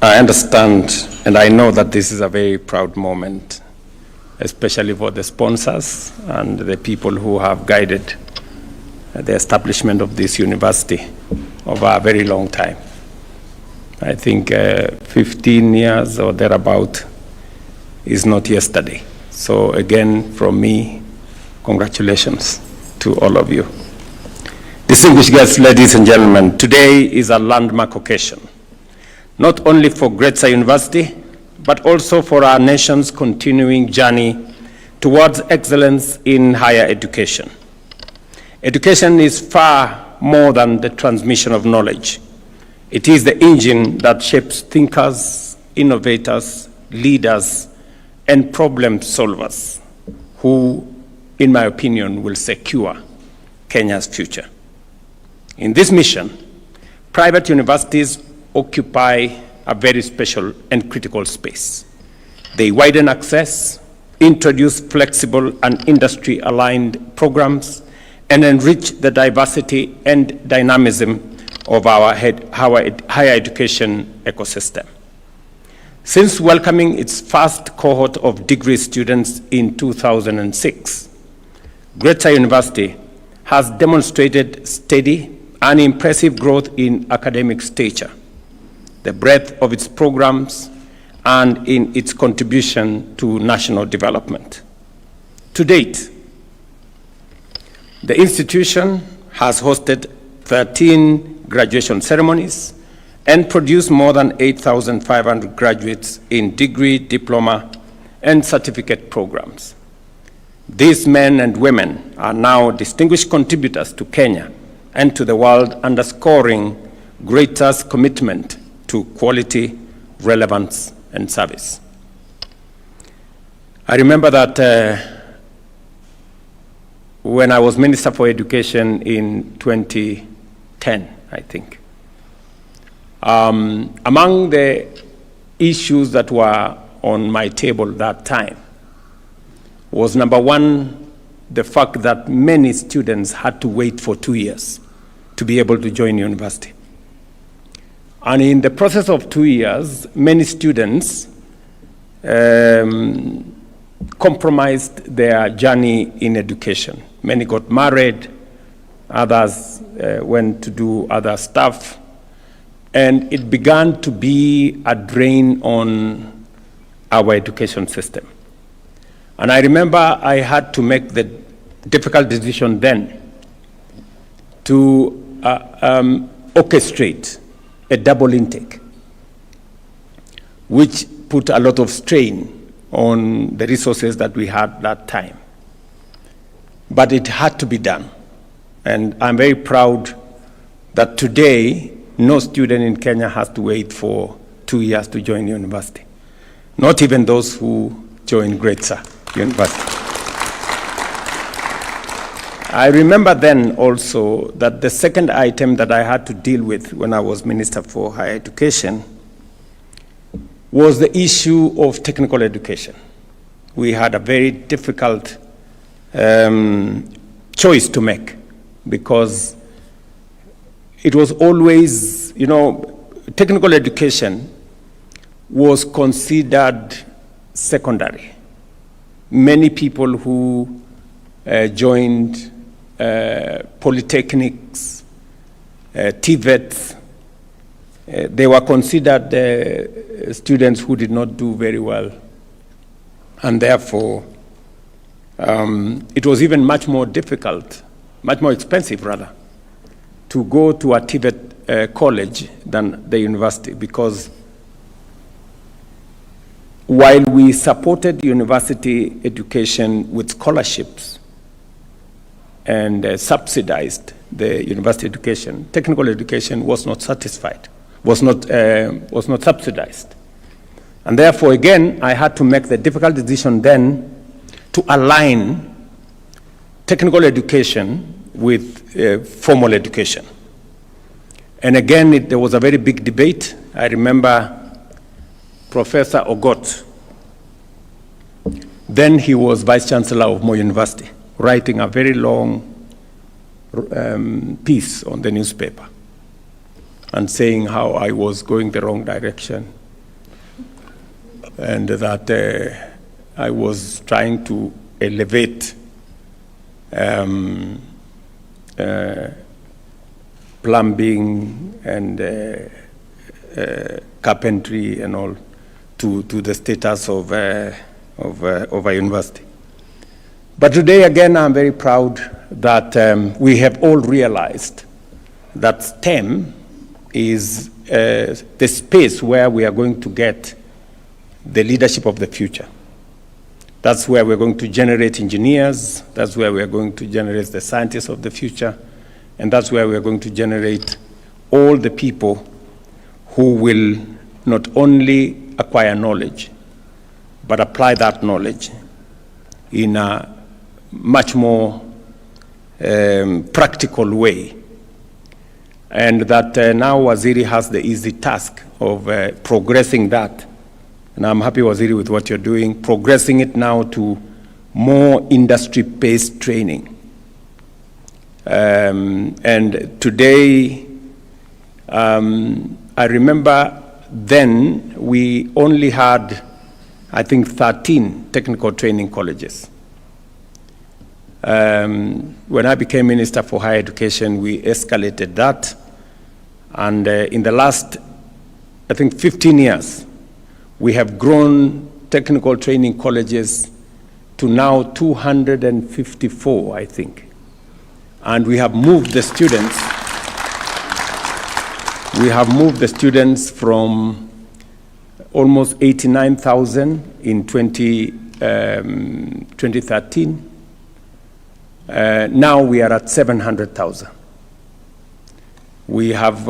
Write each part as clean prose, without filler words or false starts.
I understand and I know that this is a very proud moment, especially for the sponsors and the people who have guided the establishment of this university over a very long time. I think 15 years or thereabout is not yesterday. So again, from me, congratulations to all of you. Distinguished guests, ladies and gentlemen, today is a landmark occasion, not only for Gretsa University, but also for our nation's continuing journey towards excellence in higher education. Education is far more than the transmission of knowledge. It is the engine that shapes thinkers, innovators, leaders, and problem solvers who, in my opinion, will secure Kenya's future. In this mission, private universities occupy a very special and critical space. They widen access, introduce flexible and industry-aligned programs, and enrich the diversity and dynamism of our higher education ecosystem. Since welcoming its first cohort of degree students in 2006, Gretsa University has demonstrated steady and impressive growth in academic stature, the breadth of its programs, and in its contribution to national development. To date, the institution has hosted 13 graduation ceremonies and produced more than 8,500 graduates in degree, diploma, and certificate programs. These men and women are now distinguished contributors to Kenya and to the world, underscoring Gretsa's commitment to quality, relevance, and service. I remember that when I was Minister for Education in 2010, I think, among the issues that were on my table that time was, number one, the fact that many students had to wait for 2 years to be able to join university. And in the process of 2 years, many students compromised their journey in education. Many got married, others went to do other stuff, and it began to be a drain on our education system. And I remember I had to make the difficult decision then to orchestrate a double intake, which put a lot of strain on the resources that we had that time. But it had to be done. And I'm very proud that today, no student in Kenya has to wait for 2 years to join university. Not even those who join Gretsa University. I remember then also that the second item that I had to deal with when I was Minister for Higher Education was the issue of technical education. We had a very difficult choice to make because it was always, technical education was considered secondary. Many people who joined polytechnics, TVETs, they were considered students who did not do very well. And therefore, it was even much more difficult, much more expensive rather, to go to a TVET college than the university, because while we supported university education with scholarships and subsidized the university education, technical education was not satisfied, was not subsidized. And therefore, again, I had to make the difficult decision then to align technical education with formal education. And again, there was a very big debate. I remember Professor Ogot, then he was Vice Chancellor of Moi University, writing a very long piece on the newspaper and saying how I was going the wrong direction and that I was trying to elevate plumbing and carpentry and all to the status of a university. But today, again, I'm very proud that we have all realized that STEM is the space where we are going to get the leadership of the future. That's where we're going to generate engineers, that's where we're going to generate the scientists of the future, and that's where we're going to generate all the people who will not only acquire knowledge, but apply that knowledge in a much more practical way. And that now Waziri has the easy task of progressing that. And I'm happy, Waziri, with what you're doing, progressing it now to more industry-based training. And today, I remember then we only had, I think, 13 technical training colleges. When I became Minister for Higher Education, we escalated that. And in the last, I think, 15 years, we have grown technical training colleges to now 254, I think. And we have moved the students. We have moved the students from almost 89,000 in 2013. Now we are at 700,000. We have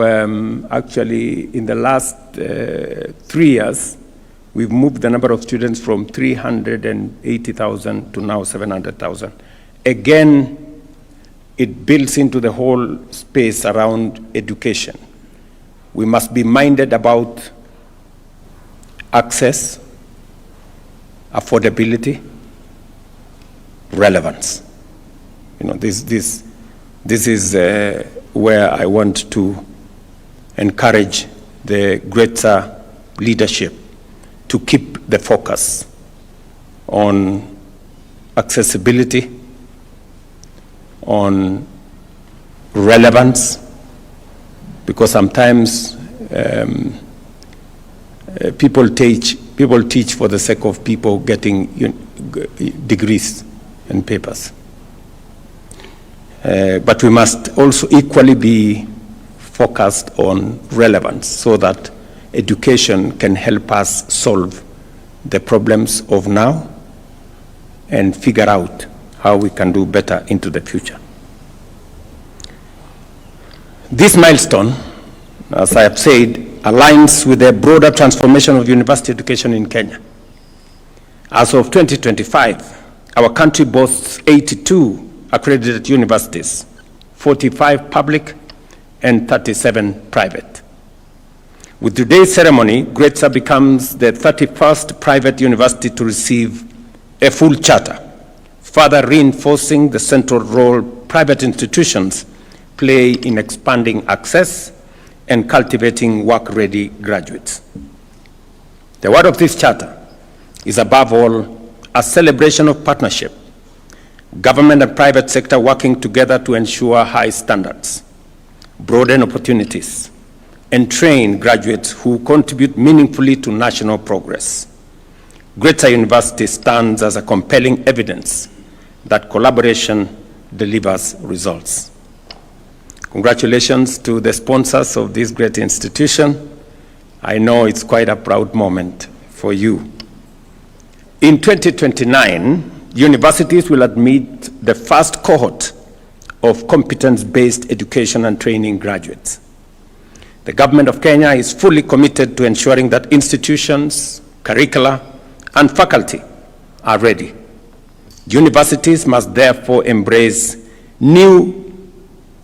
actually, in the last 3 years, we've moved the number of students from 380,000 to now 700,000. Again, it builds into the whole space around education. We must be minded about access, affordability, relevance. You know, this is where I want to encourage the Gretsa leadership to keep the focus on accessibility, on relevance, because sometimes people teach for the sake of people getting degrees and papers. But we must also equally be focused on relevance so that education can help us solve the problems of now and figure out how we can do better into the future. This milestone, as I have said, aligns with the broader transformation of university education in Kenya. As of 2025, our country boasts 82 accredited universities, 45 public and 37 private. With today's ceremony, Gretsa becomes the 31st private university to receive a full charter, further reinforcing the central role private institutions play in expanding access and cultivating work-ready graduates. The word of this charter is above all a celebration of partnership, government and private sector working together to ensure high standards, broaden opportunities, and train graduates who contribute meaningfully to national progress. Gretsa University stands as a compelling evidence that collaboration delivers results. Congratulations to the sponsors of this great institution. I know it's quite a proud moment for you. In 2029, universities will admit the first cohort of competence-based education and training graduates. The government of Kenya is fully committed to ensuring that institutions, curricula, and faculty are ready. Universities must therefore embrace new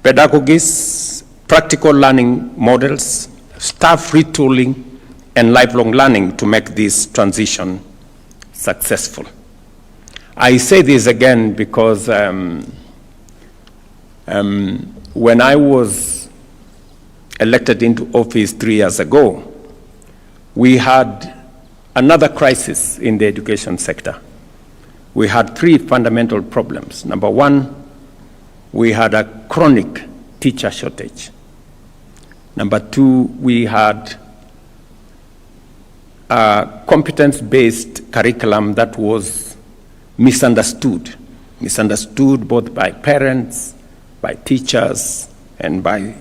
pedagogies, practical learning models, staff retooling, and lifelong learning to make this transition successful. I say this again because when I was elected into office 3 years ago, we had another crisis in the education sector. We had three fundamental problems. Number one, we had a chronic teacher shortage. Number two, we had a competence-based curriculum that was misunderstood both by parents, by teachers, and by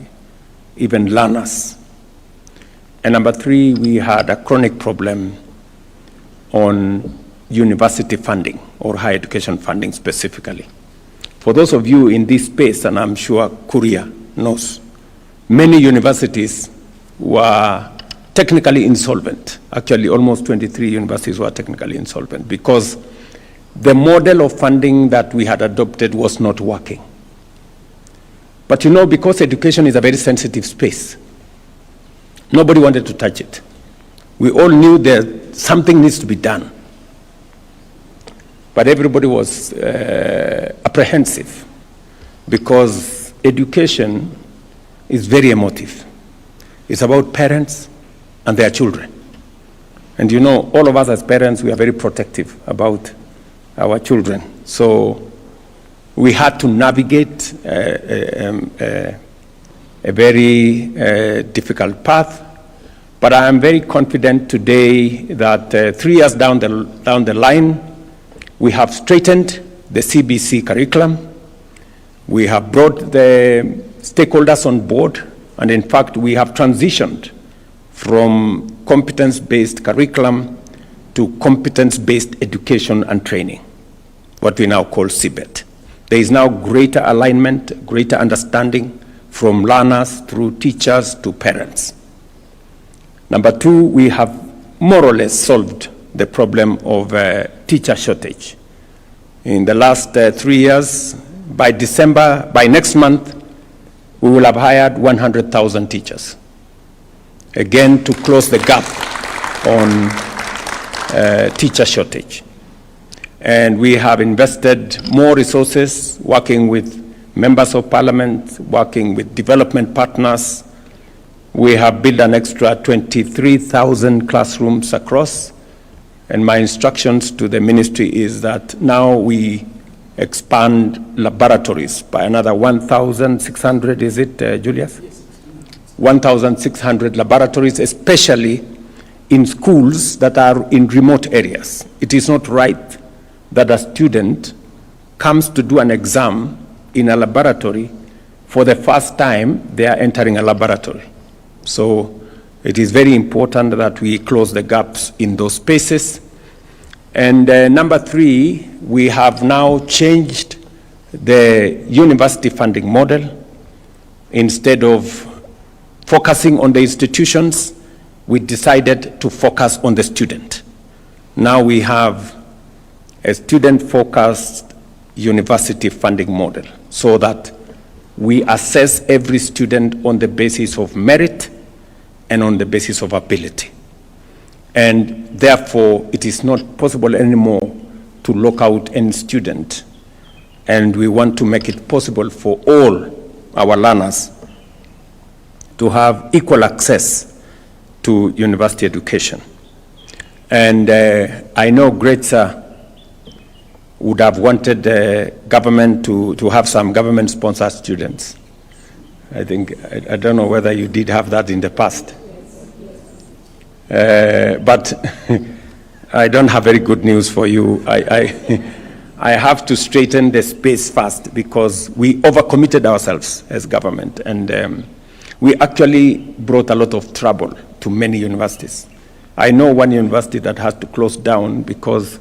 even learners. And number three, we had a chronic problem on university funding, or higher education funding specifically. For those of you in this space, and I'm sure Kuria knows, many universities were technically insolvent. Actually, almost 23 universities were technically insolvent because the model of funding that we had adopted was not working. But you know, because education is a very sensitive space, nobody wanted to touch it. We all knew that something needs to be done. But everybody was apprehensive because education is very emotive. It's about parents and their children. And you know, all of us as parents, we are very protective about our children. So we had to navigate a very difficult path. But I am very confident today that 3 years down the line, we have straightened the CBC curriculum. We have brought the stakeholders on board, and in fact, we have transitioned from competence-based curriculum to competence-based education and training, what we now call CBET. There is now greater alignment, greater understanding from learners through teachers to parents. Number two, we have more or less solved the problem of teacher shortage. In the last 3 years, by next month, we will have hired 100,000 teachers. Again, to close the gap on teacher shortage. And we have invested more resources, working with members of parliament, working with development partners. We have built an extra 23,000 classrooms across. And my instructions to the ministry is that now we expand laboratories by another 1,600, is it, Julius? Yes. 1,600 laboratories, especially in schools that are in remote areas. It is not right that a student comes to do an exam in a laboratory for the first time they are entering a laboratory. So it is very important that we close the gaps in those spaces. And number three, we have now changed the university funding model. Instead of focusing on the institutions, we decided to focus on the student. Now we have a student-focused university funding model so that we assess every student on the basis of merit and on the basis of ability. And therefore, it is not possible anymore to lock out any student. And we want to make it possible for all our learners to have equal access to university education. And I know Gretsa would have wanted the government to have some government-sponsored students. I think, I don't know whether you did have that in the past. But I don't have very good news for you. I have to straighten the space first because we overcommitted ourselves as government, and we actually brought a lot of trouble to many universities. I know one university that has to close down because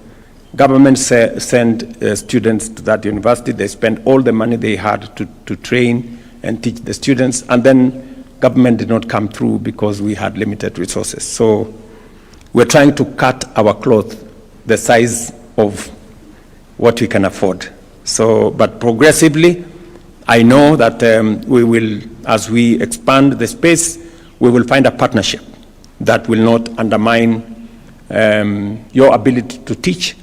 government sent students to that university. They spent all the money they had to train and teach the students, and then government did not come through because we had limited resources. So we're trying to cut our cloth the size of what we can afford. So, but progressively, I know that we will, as we expand the space, we will find a partnership that will not undermine your ability to teach,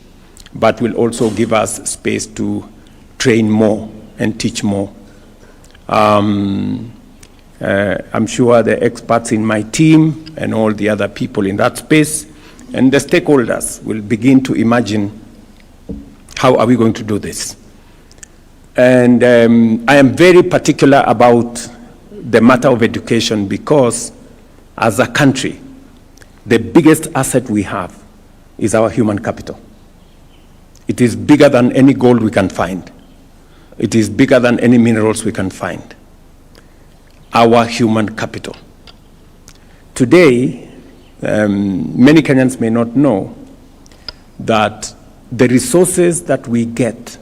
but will also give us space to train more and teach more. I'm sure the experts in my team and all the other people in that space and the stakeholders will begin to imagine how are we going to do this. And I am very particular about the matter of education because as a country, the biggest asset we have is our human capital. It is bigger than any gold we can find. It is bigger than any minerals we can find. Our human capital. Today, many Kenyans may not know that the resources that we get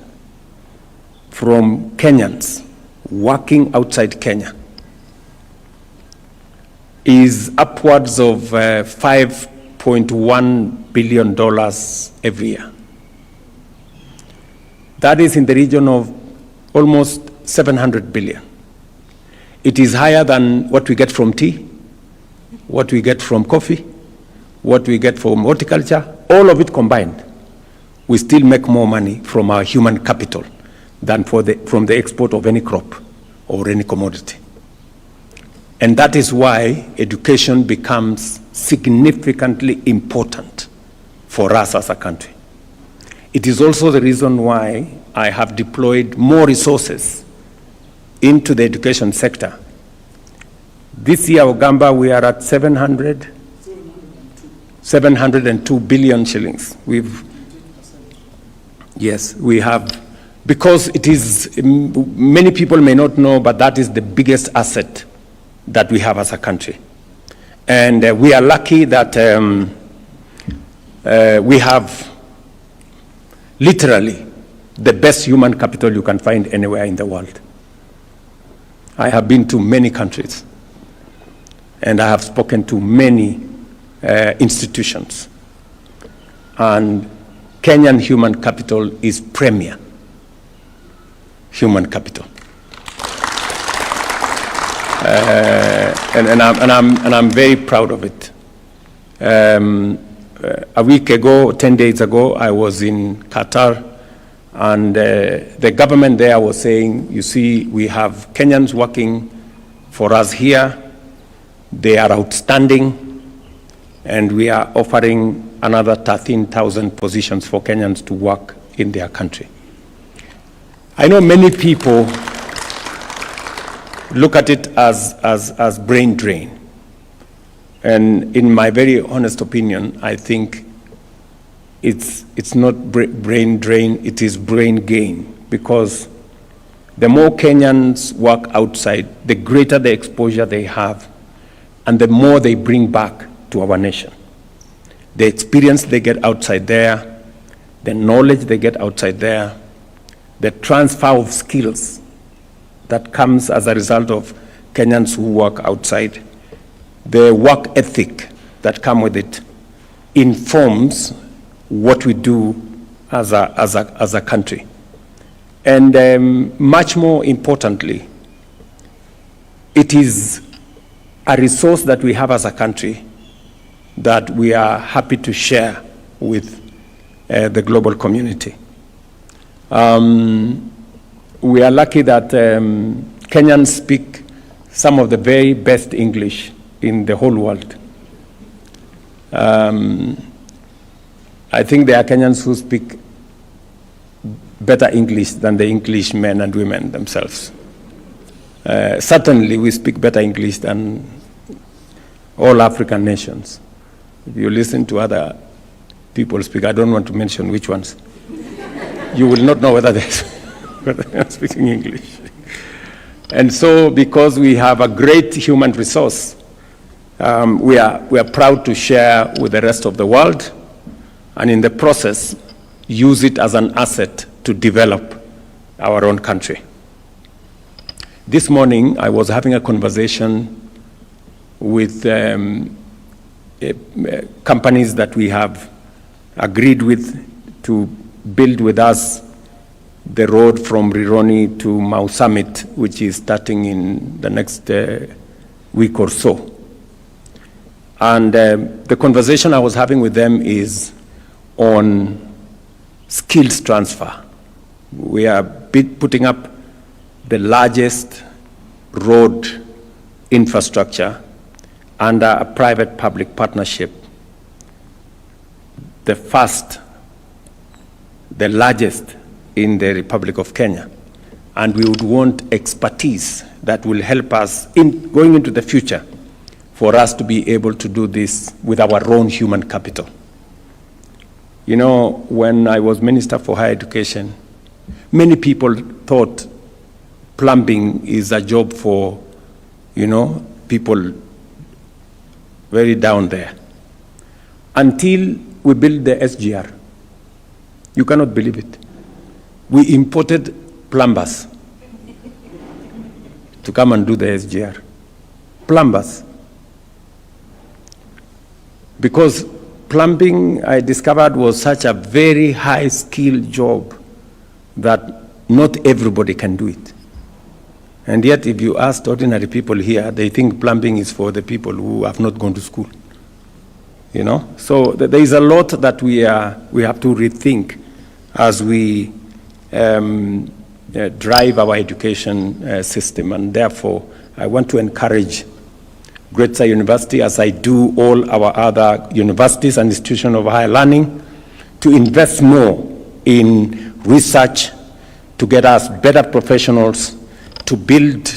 from Kenyans working outside Kenya is upwards of $5.1 billion every year. That is in the region of almost 700 billion. It is higher than what we get from tea, what we get from coffee, what we get from horticulture, all of it combined. We still make more money from our human capital than from the export of any crop or any commodity. And that is why education becomes significantly important for us as a country. It is also the reason why I have deployed more resources into the education sector. This year, Ogamba, we are at 702 billion shillings. Yes, we have, because it is, many people may not know, but that is the biggest asset that we have as a country. And we are lucky that we have literally the best human capital you can find anywhere in the world. I have been to many countries, and I have spoken to many institutions. And Kenyan human capital is premier human capital. And I'm very proud of it. A week ago, 10 days ago, I was in Qatar, and the government there was saying, you see, we have Kenyans working for us here. They are outstanding, and we are offering another 13,000 positions for Kenyans to work in their country. I know many people look at it as brain drain. And in my very honest opinion, I think it's not brain drain, it is brain gain. Because the more Kenyans work outside, the greater the exposure they have, and the more they bring back to our nation. The experience they get outside there, the knowledge they get outside there, the transfer of skills that comes as a result of Kenyans who work outside, the work ethic that comes with it informs what we do as a country. And much more importantly, it is a resource that we have as a country that we are happy to share with the global community. We are lucky that Kenyans speak some of the very best English in the whole world. I think there are Kenyans who speak better English than the English men and women themselves. Certainly, we speak better English than all African nations. If you listen to other people speak, I don't want to mention which ones, you will not know whether they're speaking English. And so, because we have a great human resource, we are proud to share with the rest of the world, and in the process, use it as an asset to develop our own country. This morning, I was having a conversation with companies that we have agreed with to build with us the road from Rironi to Mau Summit, which is starting in the next week or so. And the conversation I was having with them is on skills transfer. We are putting up the largest road infrastructure under a private-public partnership the first, the largest in the Republic of Kenya. And we would want expertise that will help us in going into the future for us to be able to do this with our own human capital. You know, when I was Minister for Higher Education, many people thought plumbing is a job for, people very down there. Until we built the SGR. You cannot believe it. We imported plumbers to come and do the SGR. Plumbers. Because plumbing, I discovered, was such a very high-skilled job that not everybody can do it. And yet, if you ask ordinary people here, they think plumbing is for the people who have not gone to school. So there is a lot that we have to rethink as we drive our education system. And therefore, I want to encourage Gretsa University, as I do all our other universities and institutions of higher learning, to invest more in research, to get us better professionals, to build,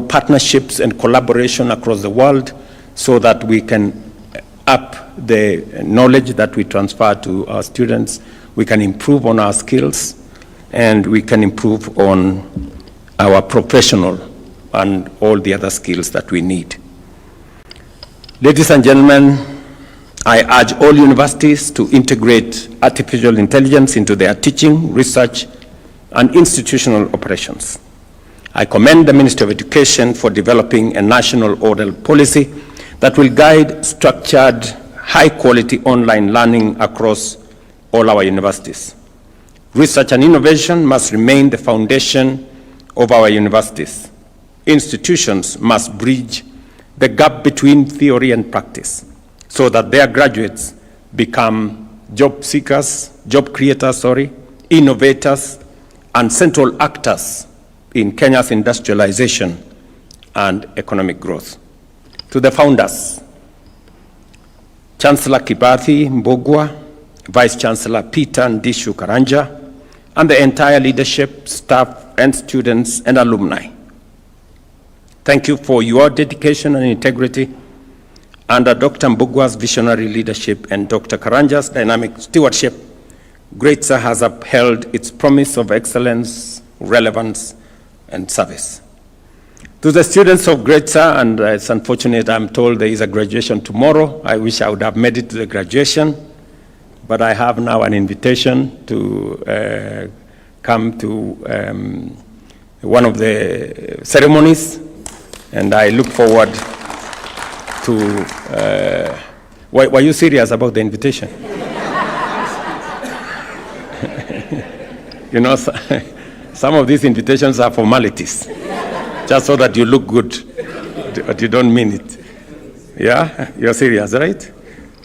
partnerships and collaboration across the world so that we can up the knowledge that we transfer to our students, we can improve on our skills, and we can improve on our professional and all the other skills that we need. Ladies and gentlemen, I urge all universities to integrate artificial intelligence into their teaching, research, and institutional operations. I commend the Ministry of Education for developing a national oral policy that will guide structured, high-quality online learning across all our universities. Research and innovation must remain the foundation of our universities. Institutions must bridge the gap between theory and practice so that their graduates become job creators, innovators, and central actors in Kenya's industrialization and economic growth. To the founders, Chancellor Kibathi Mbogwa, Vice Chancellor Peter Ndishu Karanja, and the entire leadership, staff, and students and alumni. Thank you for your dedication and integrity. Under Dr. Mbogwa's visionary leadership and Dr. Karanja's dynamic stewardship, Gretsa has upheld its promise of excellence, relevance, and service. To the students of Gretsa, and it's unfortunate I'm told there is a graduation tomorrow. I wish I would have made it to the graduation, but I have now an invitation to come to one of the ceremonies, and I look forward to, were you serious about the invitation? Some of these invitations are formalities, just so that you look good, but you don't mean it. Yeah, you're serious, right?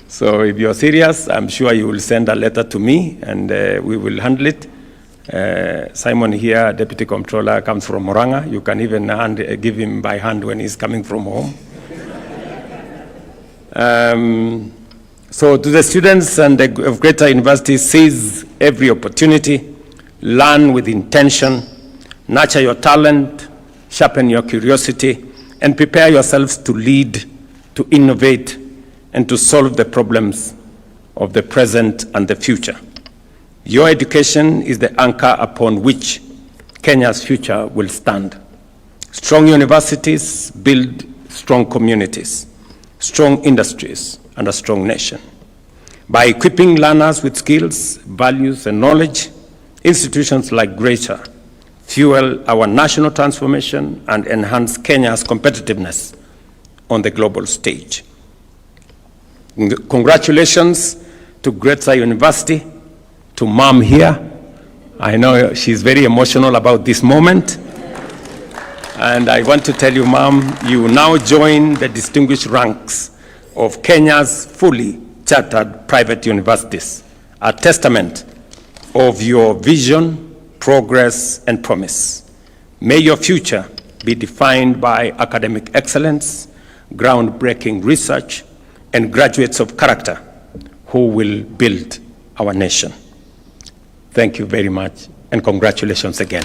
So if you're serious, I'm sure you will send a letter to me, and we will handle it. Simon here, Deputy Comptroller, comes from Moranga. You can even give him by hand when he's coming from home. So to the students of Gretsa University, seize every opportunity, learn with intention, nurture your talent, sharpen your curiosity, and prepare yourselves to lead, to innovate, and to solve the problems of the present and the future. Your education is the anchor upon which Kenya's future will stand. Strong universities build strong communities, strong industries, and a strong nation. By equipping learners with skills, values, and knowledge, institutions like Gretsa fuel our national transformation and enhance Kenya's competitiveness on the global stage. Congratulations to Gretsa University, to Mom here. I know she's very emotional about this moment. And I want to tell you, Mom, you now join the distinguished ranks of Kenya's fully chartered private universities, a testament of your vision, progress, and promise. May your future be defined by academic excellence, groundbreaking research, and graduates of character who will build our nation. Thank you very much, and congratulations again.